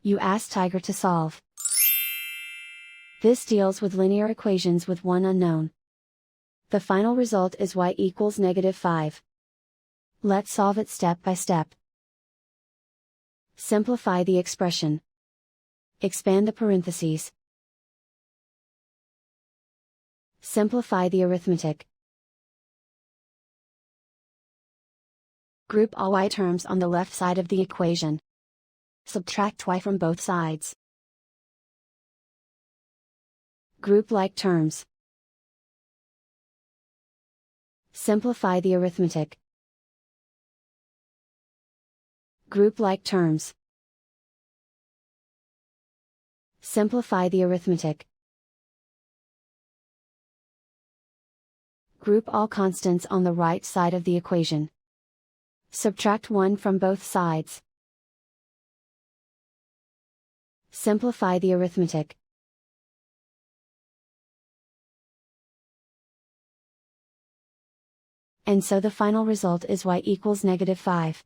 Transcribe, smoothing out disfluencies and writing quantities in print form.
You ask Tiger to solve. This deals with linear equations with one unknown. The final result is y equals -5. Let's solve it step by step. Simplify the expression. Expand the parentheses. Simplify the arithmetic. Group all y terms on the left side of the equation. Subtract y from both sides. Group like terms. Simplify the arithmetic. Group like terms. Simplify the arithmetic. Group all constants on the right side of the equation. Subtract 1 from both sides. Simplify the arithmetic. And so the final result is y equals -5.